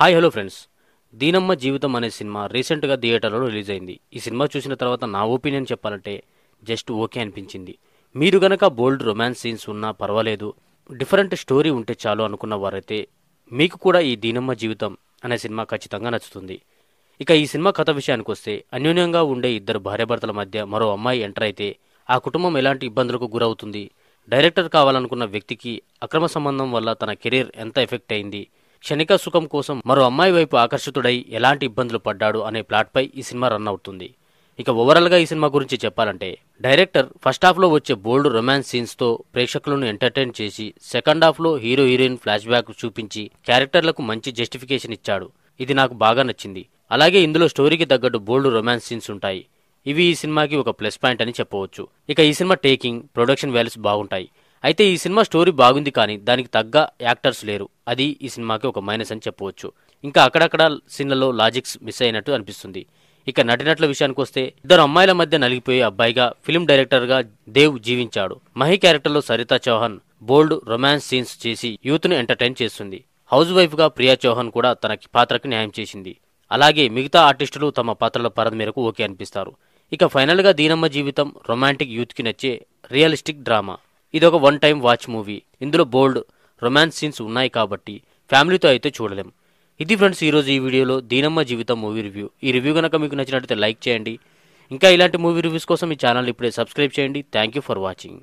Hi hello friends. దీనమ్మ జీవితం అనే సినిమా రీసెంట్గా థియేటర్లో రిలీజ్ అయింది. ఈ సినిమా చూసిన తర్వాత నా ఒపీనియన్ చెప్పాలంటే జస్ట్ ఓకే అనిపించింది. మీరు గనక బోల్డ్ రొమాన్స్ సీన్స్ ఉన్నా పర్వాలేదు, డిఫరెంట్ స్టోరీ ఉంటే చాలు అనుకున్న వారైతే మీకు కూడా ఈ దీనమ్మ జీవితం అనే సినిమా ఖచ్చితంగా నచ్చుతుంది. ఇక ఈ సినిమా కథ విషయానికి వస్తే, అన్యోన్యంగా ఉండే ఇద్దరు భార్యాభర్తల మధ్య మరో అమ్మాయి ఎంటర్ అయితే ఆ కుటుంబం ఎలాంటి ఇబ్బందులకు గురవుతుంది, డైరెక్టర్ కావాలనుకున్న వ్యక్తికి అక్రమ సంబంధం వల్ల తన కెరీర్ ఎంత ఎఫెక్ట్ అయింది, క్షణిక సుఖం కోసం మరో అమ్మాయి వైపు ఆకర్షితుడై ఎలాంటి ఇబ్బందులు పడ్డాడు అనే ప్లాట్పై ఈ సినిమా రన్ అవుతుంది. ఇక ఓవరాల్గా ఈ సినిమా గురించి చెప్పాలంటే, డైరెక్టర్ ఫస్ట్ హాఫ్లో వచ్చే బోల్డ్ రొమాన్స్ సీన్స్తో ప్రేక్షకులను ఎంటర్టైన్ చేసి, సెకండ్ హాఫ్లో హీరో హీరోయిన్ ఫ్లాష్ బ్యాక్ చూపించి క్యారెక్టర్లకు మంచి జస్టిఫికేషన్ ఇచ్చాడు. ఇది నాకు బాగా నచ్చింది. అలాగే ఇందులో స్టోరీకి తగ్గట్టు బోల్డ్ రొమాన్స్ సీన్స్ ఉంటాయి. ఇవి ఈ సినిమాకి ఒక ప్లస్ పాయింట్ అని చెప్పవచ్చు. ఇక ఈ సినిమా టేకింగ్, ప్రొడక్షన్ వాల్యూస్ బాగుంటాయి. అయితే ఈ సినిమా స్టోరీ బాగుంది, కానీ దానికి తగ్గ యాక్టర్స్ లేరు. అది ఈ సినిమాకి ఒక మైనస్ అని చెప్పవచ్చు. ఇంకా అక్కడక్కడ సీన్లలో లాజిక్స్ మిస్ అయినట్టు అనిపిస్తుంది. ఇక నటినట్ల విషయానికి వస్తే, ఇద్దరు అమ్మాయిల మధ్య నలిగిపోయే అబ్బాయిగా ఫిల్మ్ డైరెక్టర్గా దేవ్ జీవించాడు. మహి క్యారెక్టర్లో సరితా చౌహాన్ బోల్డ్ రొమాన్స్ సీన్స్ చేసి యూత్ను ఎంటర్టైన్ చేస్తుంది. హౌస్ వైఫ్గా ప్రియా చౌహాన్ కూడా తన పాత్రకి న్యాయం చేసింది. అలాగే మిగతా ఆర్టిస్టులు తమ పాత్రల పరిధి మేరకు ఓకే అనిపిస్తారు. ఇక ఫైనల్గా దీనమ్మ జీవితం రొమాంటిక్ యూత్కి నచ్చే రియలిస్టిక్ డ్రామా. ఇదొక వన్ టైం వాచ్ మూవీ. ఇందులో బోల్డ్ రొమాన్స్ సీన్స్ ఉన్నాయి కాబట్టి ఫ్యామిలీతో అయితే చూడలేం. ఇది ఫ్రెండ్స్ ఈరోజు ఈ వీడియోలో దీనమ్మ జీవితం మూవీ రివ్యూ. ఈ రివ్యూ కనుక మీకు నచ్చినట్లయితే లైక్ చేయండి. ఇంకా ఇలాంటి మూవీ రివ్యూస్ కోసం ఈ ఛానల్ ఇప్పుడే సబ్స్క్రైబ్ చేయండి. Thank you for watching.